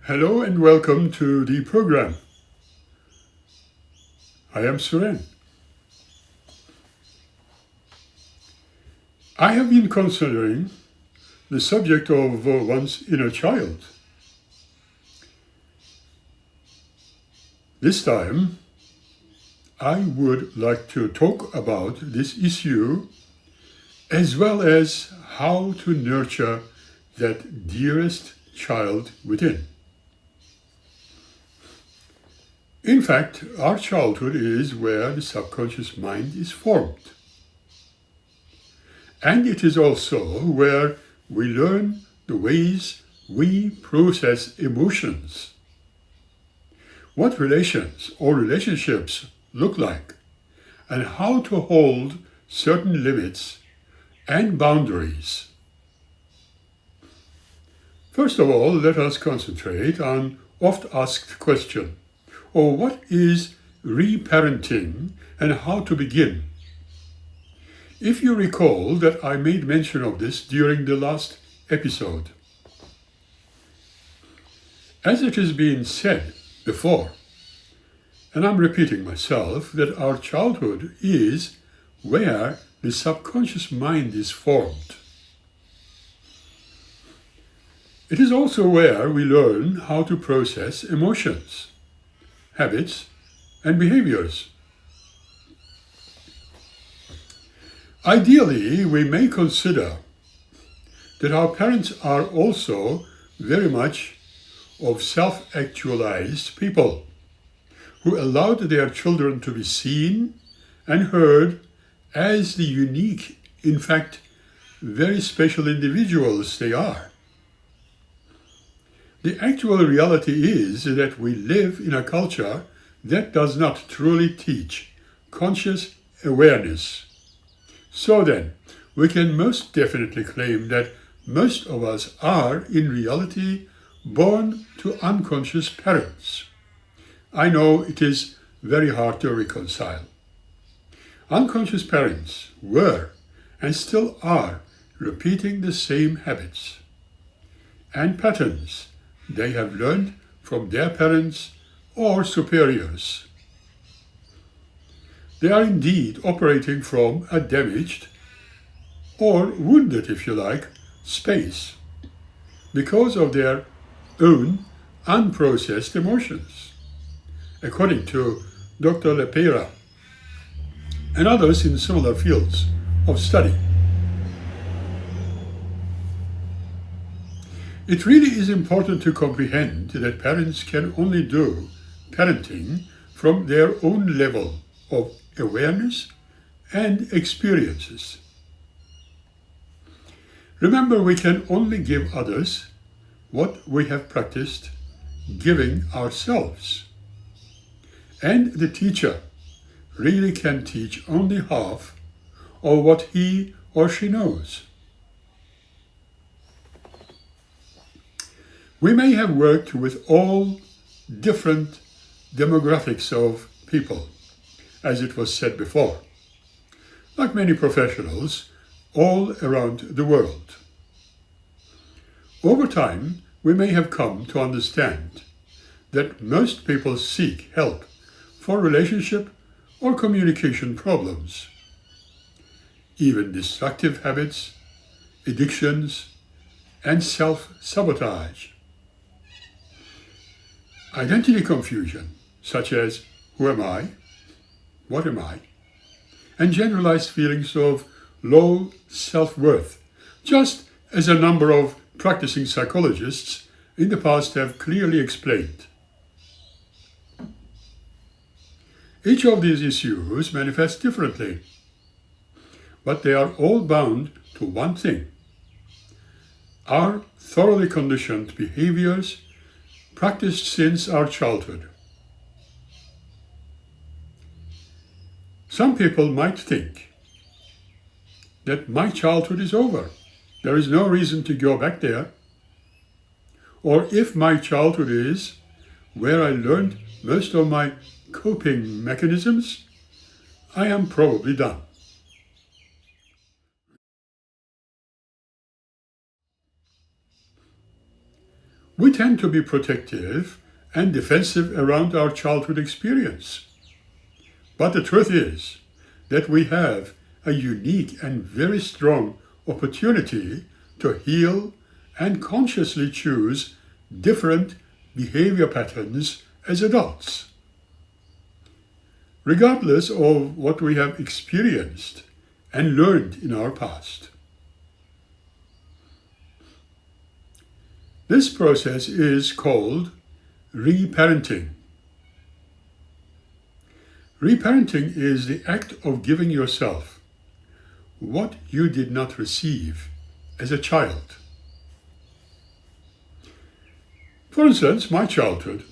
Hello and welcome to the program. I am Suren. I have been considering the subject of one's inner child. This time, I would like to talk about this issue as well as how to nurture that dearest child within. In fact, our childhood is where the subconscious mind is formed. And it is also where we learn the ways we process emotions, what relations or relationships look like, and how to hold certain limits and boundaries. First of all, let us concentrate on oft-asked question. Or what is reparenting and how to begin? If you recall that I made mention of this during the last episode. As it has been said before, and I'm repeating myself, that our childhood is where the subconscious mind is formed. It is also where we learn how to process emotions, habits, and behaviors. Ideally, we may consider that our parents are also very much of self-actualized people who allowed their children to be seen and heard as the unique, in fact, very special individuals they are. The actual reality is that we live in a culture that does not truly teach conscious awareness. So then, we can most definitely claim that most of us are, in reality, born to unconscious parents. I know it is very hard to reconcile. Unconscious parents were and still are repeating the same habits and patterns they have learned from their parents or superiors. They are indeed operating from a damaged, or wounded if you like, space because of their own unprocessed emotions, according to Dr. Lepera and others in similar fields of study. It really is important to comprehend that parents can only do parenting from their own level of awareness and experiences. Remember, we can only give others what we have practiced giving ourselves. And the teacher really can teach only half of what he or she knows. We may have worked with all different demographics of people, as it was said before, like many professionals all around the world. Over time, we may have come to understand that most people seek help for relationship or communication problems, even destructive habits, addictions, and self-sabotage. Identity confusion, such as who am I, what am I, and generalized feelings of low self-worth, just as a number of practicing psychologists in the past have clearly explained. Each of these issues manifests differently, but they are all bound to one thing: our thoroughly conditioned behaviors practiced since our childhood. Some people might think that my childhood is over. There is no reason to go back there. Or if my childhood is where I learned most of my coping mechanisms, I am probably done. We tend to be protective and defensive around our childhood experience. But the truth is that we have a unique and very strong opportunity to heal and consciously choose different behavior patterns as adults. Regardless of what we have experienced and learned in our past. This process is called reparenting. Reparenting is the act of giving yourself what you did not receive as a child. For instance, my childhood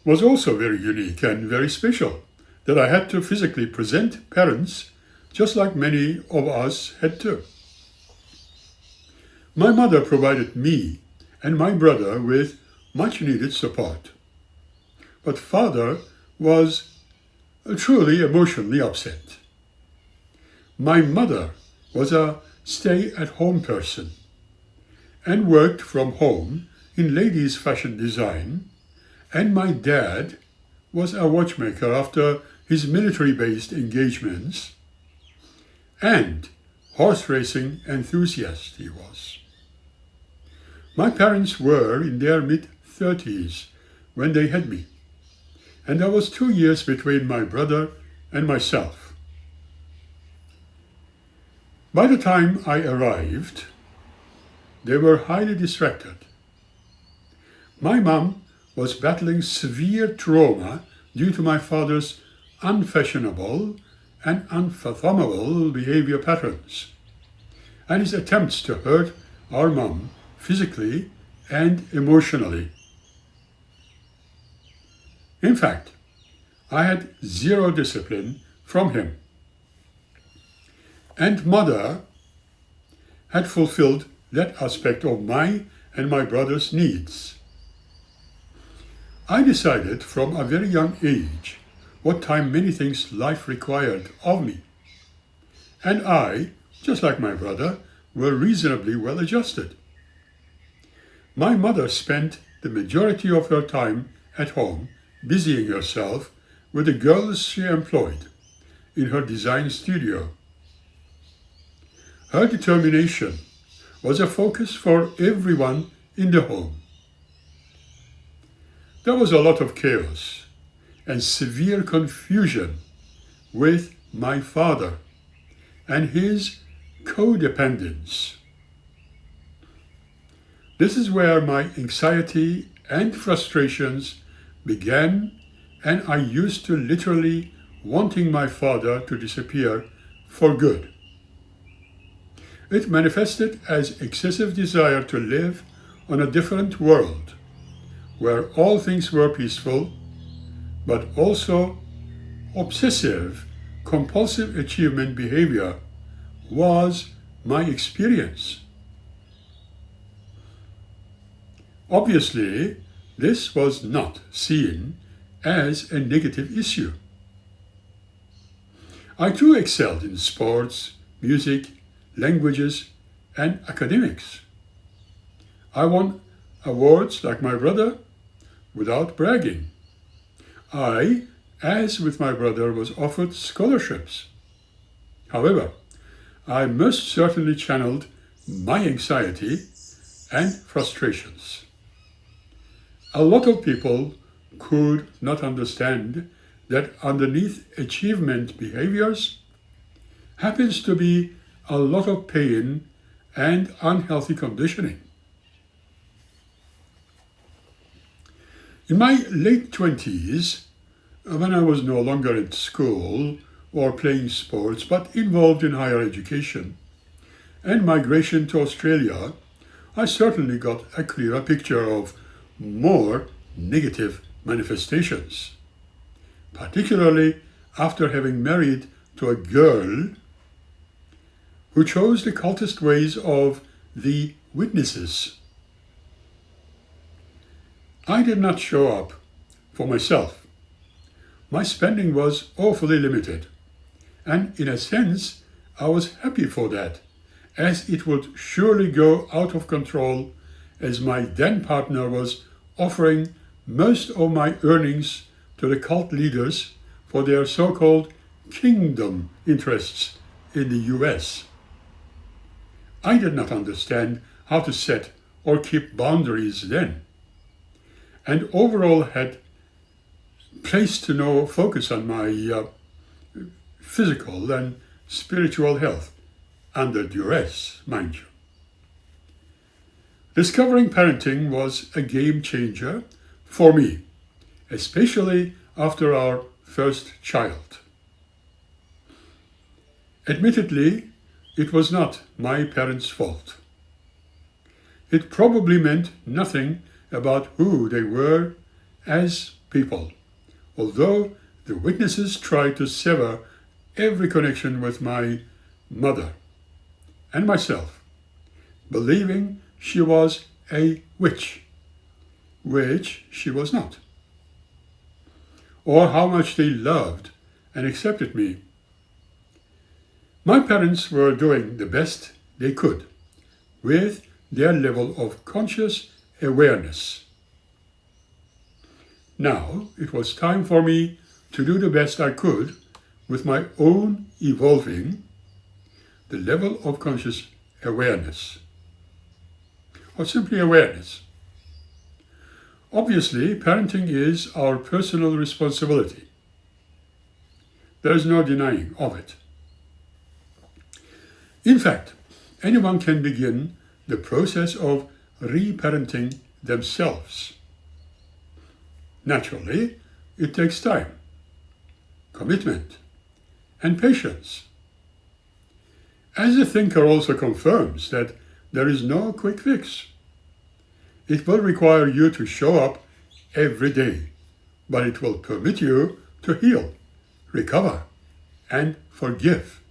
was also very unique and very special, that I had to physically present parents just like many of us had to. My mother provided me and my brother with much needed support. But father was truly emotionally upset. My mother was a stay-at-home person and worked from home in ladies' fashion design, and my dad was a watchmaker after his military-based engagements, and horse racing enthusiast he was. My parents were in their mid-30s when they had me, and there was 2 years between my brother and myself. By the time I arrived, they were highly distracted. My mom was battling severe trauma due to my father's unfashionable and unfathomable behavior patterns, and his attempts to hurt our mom physically and emotionally. In fact, I had zero discipline from him. And mother had fulfilled that aspect of my and my brother's needs. I decided from a very young age what time many things life required of me. And I, just like my brother, were reasonably well adjusted. My mother spent the majority of her time at home busying herself with the girls she employed in her design studio. Her determination was a focus for everyone in the home. There was a lot of chaos and severe confusion with my father and his codependence. This is where my anxiety and frustrations began, and I used to literally wanting my father to disappear for good. It manifested as excessive desire to live on a different world, where all things were peaceful, but also obsessive, compulsive achievement behavior was my experience. Obviously, this was not seen as a negative issue. I too excelled in sports, music, languages, and academics. I won awards like my brother without bragging. I, as with my brother, was offered scholarships. However, I most certainly channeled my anxiety and frustrations. A lot of people could not understand that underneath achievement behaviors happens to be a lot of pain and unhealthy conditioning. In my late 20s, when I was no longer at school or playing sports but involved in higher education and migration to Australia, I certainly got a clearer picture of more negative manifestations, particularly after having married to a girl who chose the cultist ways of the witnesses. I did not show up for myself. My spending was awfully limited, and in a sense, I was happy for that, as it would surely go out of control as my then partner was offering most of my earnings to the cult leaders for their so-called kingdom interests in the US. I did not understand how to set or keep boundaries then, and overall had placed no focus on my physical and spiritual health, under duress, mind you. Discovering parenting was a game changer for me, especially after our first child. Admittedly, it was not my parents' fault. It probably meant nothing about who they were as people, although the witnesses tried to sever every connection with my mother and myself, believing she was a witch, which she was not, or how much they loved and accepted me. My parents were doing the best they could with their level of conscious awareness. Now it was time for me to do the best I could with my own evolving the level of conscious awareness, or simply awareness. Obviously, parenting is our personal responsibility. There is no denying of it. In fact, anyone can begin the process of reparenting themselves. Naturally, it takes time, commitment, and patience. As the thinker also confirms that there is no quick fix. It will require you to show up every day, but it will permit you to heal, recover, and forgive.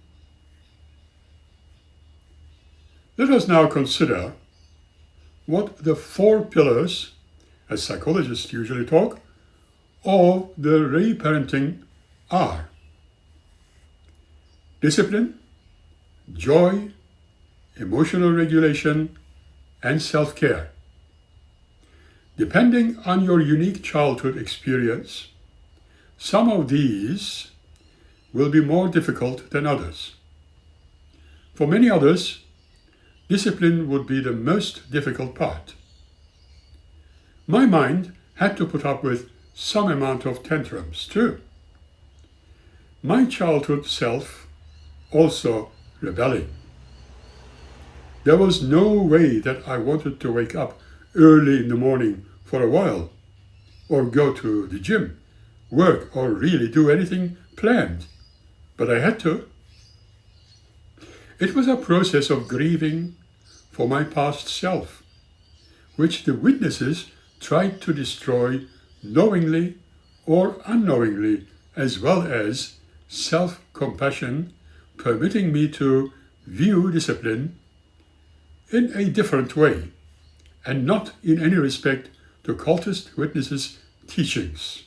Let us now consider what the 4 pillars, as psychologists usually talk, of the reparenting are: discipline, joy, emotional regulation, and self-care. Depending on your unique childhood experience, some of these will be more difficult than others. For many others, discipline would be the most difficult part. My mind had to put up with some amount of tantrums too. My childhood self also rebelling. There was no way that I wanted to wake up early in the morning for a while, or go to the gym, work, or really do anything planned, but I had to. It was a process of grieving for my past self, which the witnesses tried to destroy knowingly or unknowingly, as well as self-compassion, permitting me to view discipline in a different way, and not in any respect to cultist witnesses' teachings.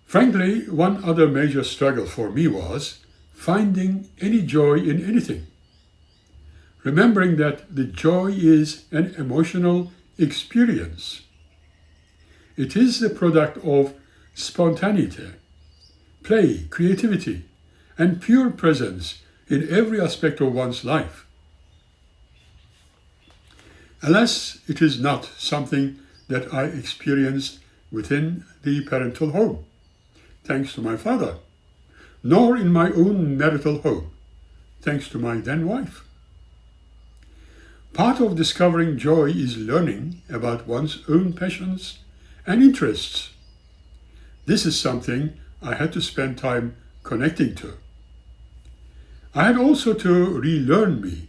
Frankly, one other major struggle for me was finding any joy in anything. Remembering that the joy is an emotional experience. It is the product of spontaneity, play, creativity, and pure presence in every aspect of one's life. Alas, it is not something that I experienced within the parental home, thanks to my father, nor in my own marital home, thanks to my then wife. Part of discovering joy is learning about one's own passions and interests. This is something I had to spend time connecting to. I had also to relearn me,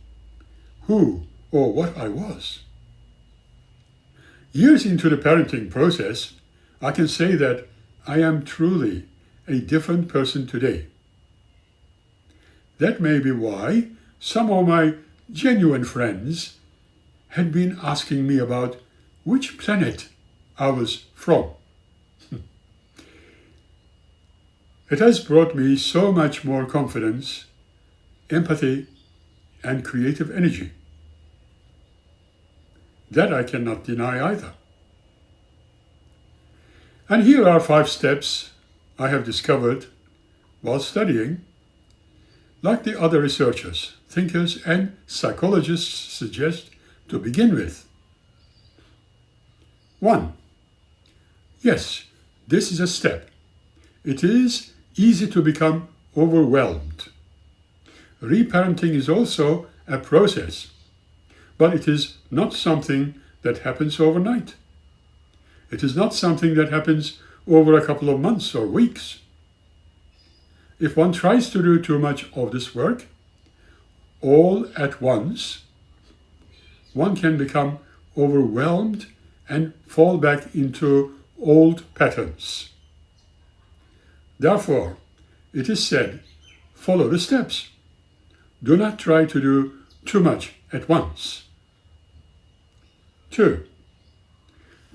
who or what I was. Years into the parenting process, I can say that I am truly a different person today. That may be why some of my genuine friends had been asking me about which planet I was from. It has brought me so much more confidence, empathy, and creative energy. That I cannot deny either. And here are 5 steps I have discovered while studying, like the other researchers, thinkers, and psychologists suggest to begin with. 1. Yes, this is a step. It is easy to become overwhelmed. Reparenting is also a process, but it is not something that happens overnight. It is not something that happens over a couple of months or weeks. If one tries to do too much of this work all at once, one can become overwhelmed and fall back into old patterns. Therefore, it is said, follow the steps. Do not try to do too much at once. 2.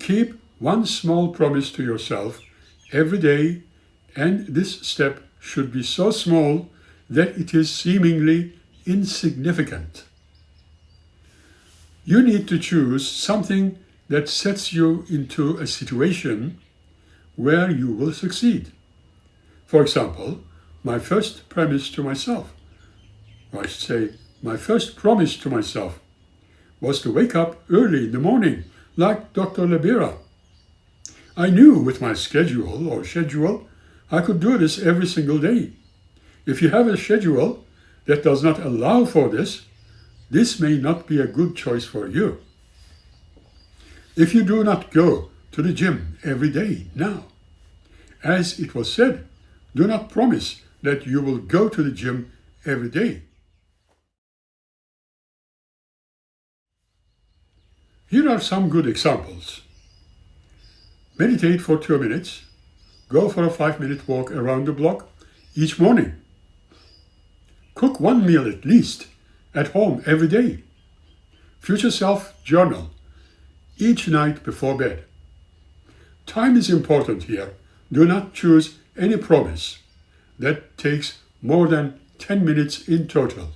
Keep one small promise to yourself every day, and this step should be so small that it is seemingly insignificant. You need to choose something that sets you into a situation where you will succeed. For example, my first promise to myself was to wake up early in the morning, like Dr. Libera. I knew with my schedule, I could do this every single day. If you have a schedule that does not allow for this, this may not be a good choice for you. If you do not go to the gym every day now, as it was said, do not promise that you will go to the gym every day. Here are some good examples. Meditate for 2 minutes. Go for a 5-minute walk around the block each morning. Cook 1 meal at least at home every day. Future self journal each night before bed. Time is important here. Do not choose any promise that takes more than 10 minutes in total.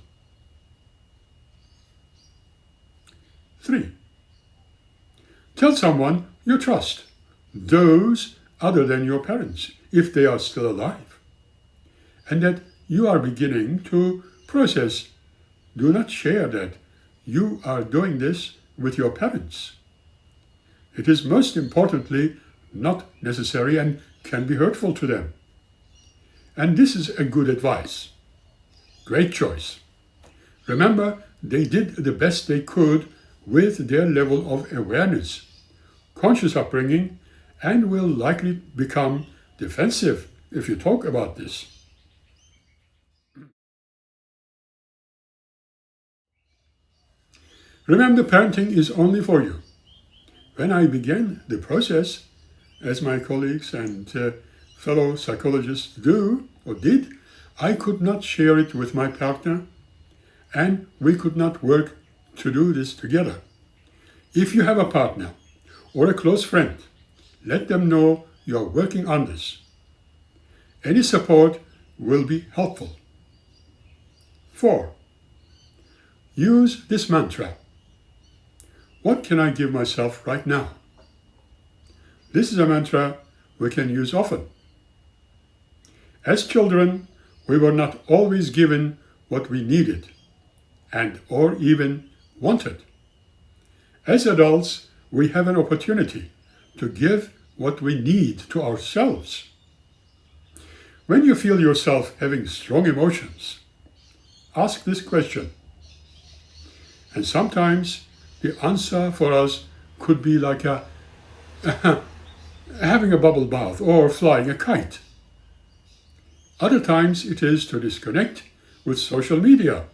3. Tell someone you trust, those other than your parents, if they are still alive, and that you are beginning to process. Do not share that you are doing this with your parents. It is most importantly not necessary and can be hurtful to them. And this is a good advice. Great choice. Remember, they did the best they could with their level of awareness, conscious upbringing, and will likely become defensive if you talk about this. Remember, parenting is only for you. When I began the process, as my colleagues and fellow psychologists did, I could not share it with my partner, and we could not work to do this together. If you have a partner or a close friend, let them know you are working on this. Any support will be helpful. 4. Use this mantra. What can I give myself right now? This is a mantra we can use often. As children, we were not always given what we needed or even wanted. As adults, we have an opportunity to give what we need to ourselves. When you feel yourself having strong emotions, ask this question. And sometimes the answer for us could be like having a bubble bath or flying a kite. Other times it is to disconnect with social media,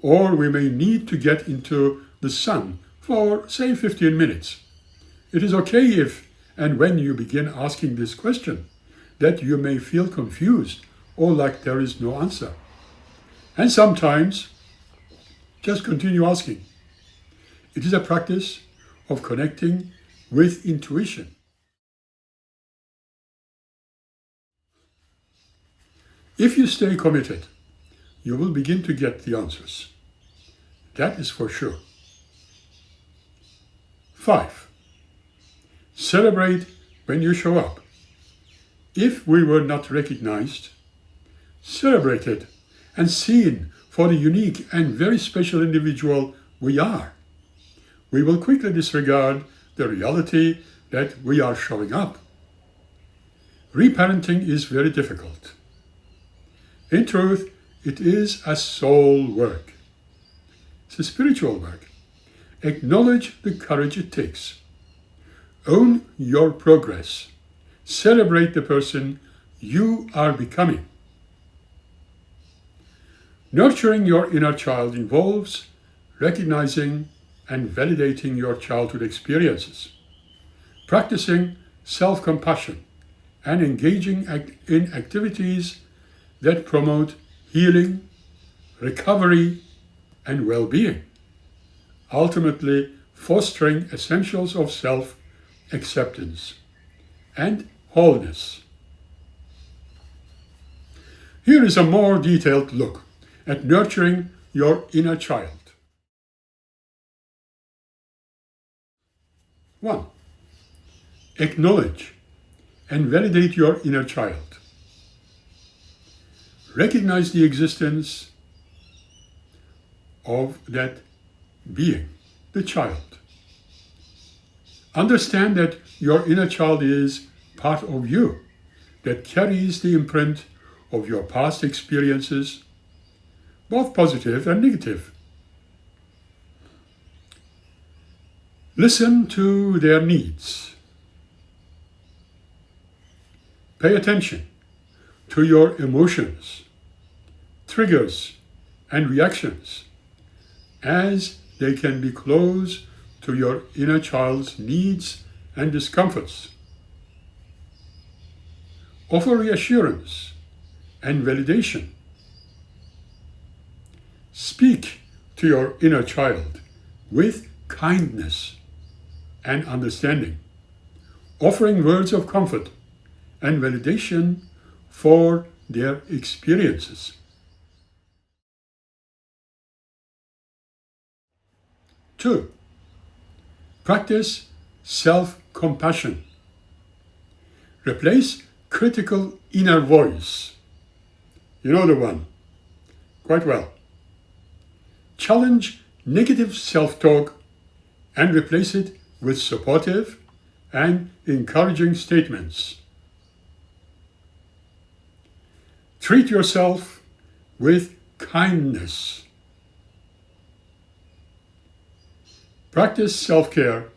or we may need to get into the sun for, say, 15 minutes. It is okay if and when you begin asking this question that you may feel confused or like there is no answer. And sometimes just continue asking. It is a practice of connecting with intuition. If you stay committed, you will begin to get the answers. That is for sure. 5. Celebrate when you show up. If we were not recognized, celebrated and seen for the unique and very special individual we are, we will quickly disregard the reality that we are showing up. Reparenting is very difficult. In truth, it is a soul work. It's a spiritual work. Acknowledge the courage it takes. Own your progress. Celebrate the person you are becoming. Nurturing your inner child involves recognizing and validating your childhood experiences, practicing self-compassion, and engaging in activities that promote healing, recovery, and well-being, ultimately fostering essentials of self-acceptance and wholeness. Here is a more detailed look at nurturing your inner child. 1. Acknowledge and validate your inner child. Recognize the existence of that being, the child. Understand that your inner child is part of you, that carries the imprint of your past experiences, both positive and negative. Listen to their needs. Pay attention to your emotions, triggers, and reactions, as they can be close to your inner child's needs and discomforts. Offer reassurance and validation. Speak to your inner child with kindness and understanding, offering words of comfort and validation for their experiences. 2. Practice self-compassion. Replace critical inner voice. You know the one, quite well. Challenge negative self-talk and replace it with supportive and encouraging statements. Treat yourself with kindness. Practice self-care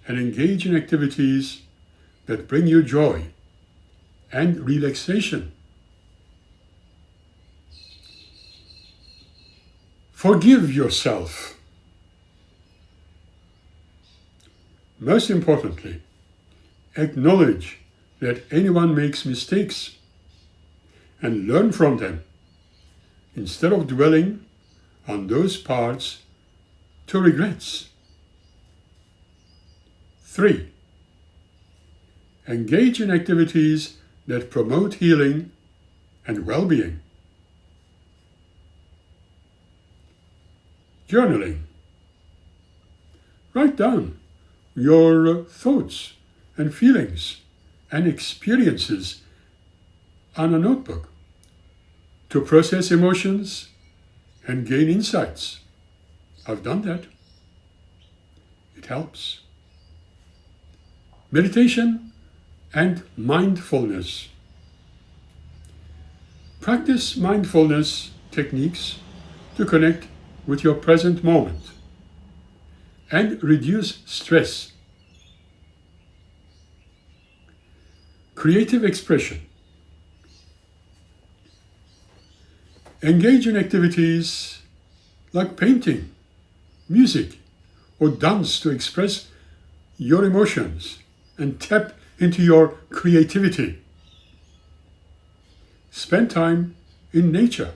and engage in activities that bring you joy and relaxation. Forgive yourself. Most importantly, acknowledge that anyone makes mistakes and learn from them, instead of dwelling on those parts to regrets. 3. Engage in activities that promote healing and well-being. Journaling. Write down your thoughts and feelings and experiences on a notebook to process emotions and gain insights. I've done that. It helps. Meditation and mindfulness. Practice mindfulness techniques to connect with your present moment and reduce stress. Creative expression. Engage in activities like painting, music, or dance to express your emotions and tap into your creativity. Spend time in nature.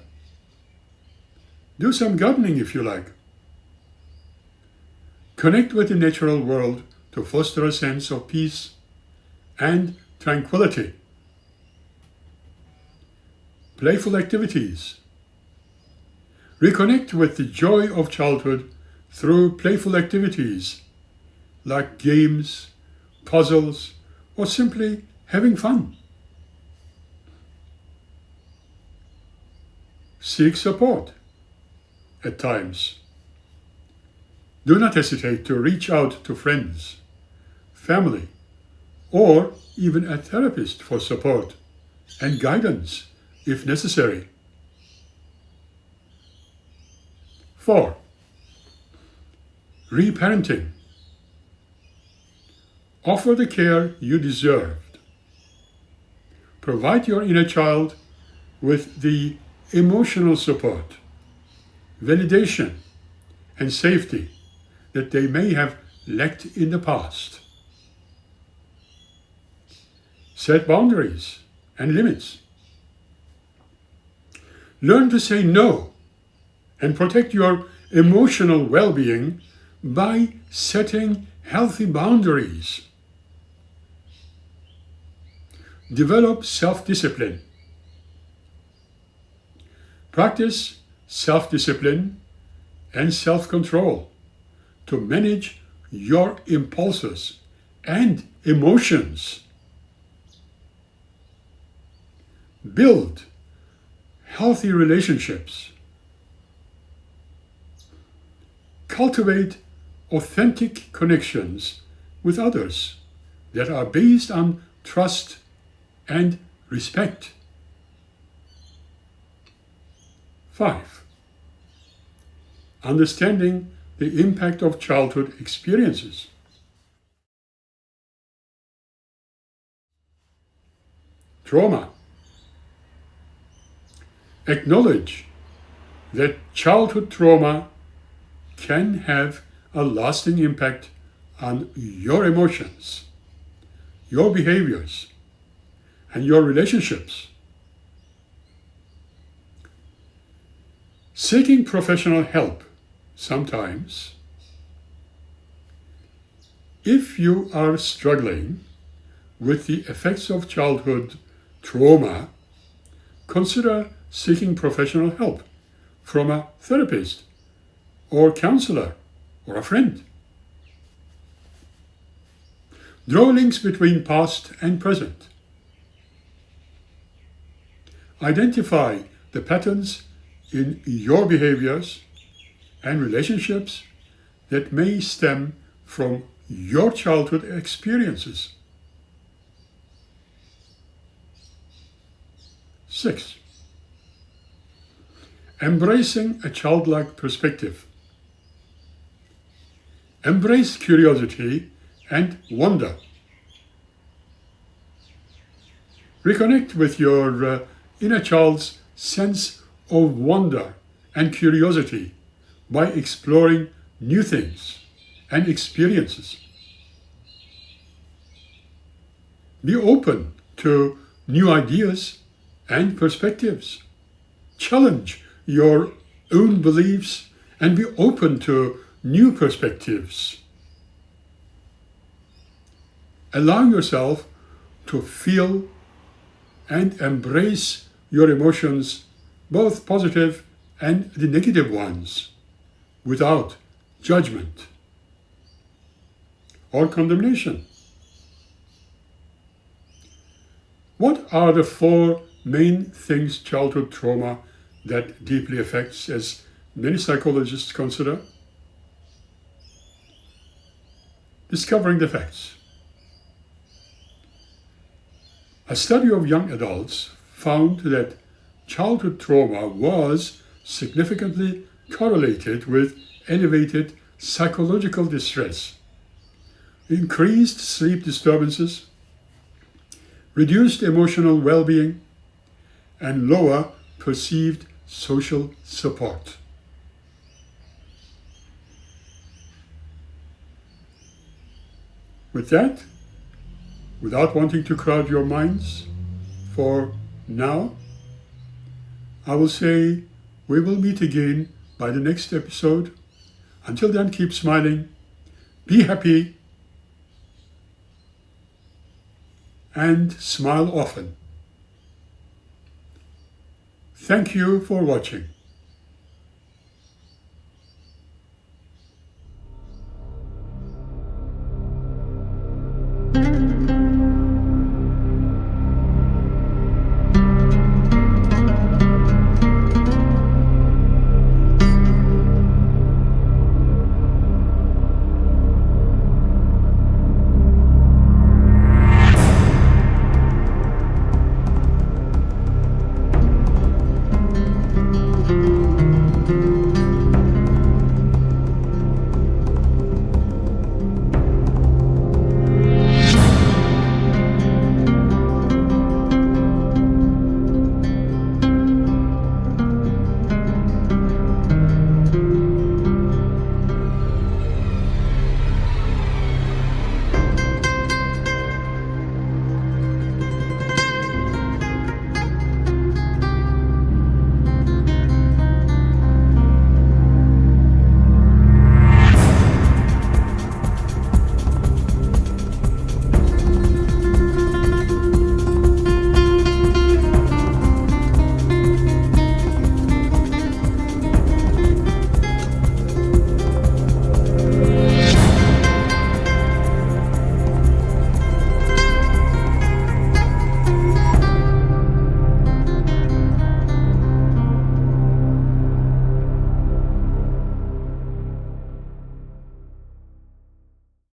Do some gardening if you like. Connect with the natural world to foster a sense of peace and tranquility. Playful activities. Reconnect with the joy of childhood through playful activities like games, puzzles, or simply having fun. Seek support at times. Do not hesitate to reach out to friends, family, or even a therapist for support and guidance if necessary. 4. Reparenting. Offer the care you deserved. Provide your inner child with the emotional support, validation, and safety that they may have lacked in the past. Set boundaries and limits. Learn to say no and protect your emotional well-being by setting healthy boundaries. Develop self-discipline. Practice self-discipline and self-control to manage your impulses and emotions. Build healthy relationships. Cultivate authentic connections with others that are based on trust and respect. 5. Understanding the impact of childhood experiences. Trauma. Acknowledge that childhood trauma can have a lasting impact on your emotions, your behaviors, and your relationships. Seeking professional help sometimes. If you are struggling with the effects of childhood trauma, consider seeking professional help from a therapist or counselor or a friend. Draw links between past and present. Identify the patterns in your behaviors and relationships that may stem from your childhood experiences. 6. Embracing a childlike perspective. Embrace curiosity and wonder. Reconnect with your inner child's sense of wonder and curiosity by exploring new things and experiences. Be open to new ideas and perspectives. Challenge your own beliefs and be open to new perspectives. Allow yourself to feel and embrace your emotions, both positive and the negative ones, without judgment or condemnation. What are the 4 main things childhood trauma that deeply affects, as many psychologists consider? Discovering the facts. A study of young adults found that childhood trauma was significantly correlated with elevated psychological distress, increased sleep disturbances, reduced emotional well-being, and lower perceived social support. With that, without wanting to crowd your minds, for now, I will say we will meet again by the next episode. Until then, keep smiling, be happy, and smile often. Thank you for watching.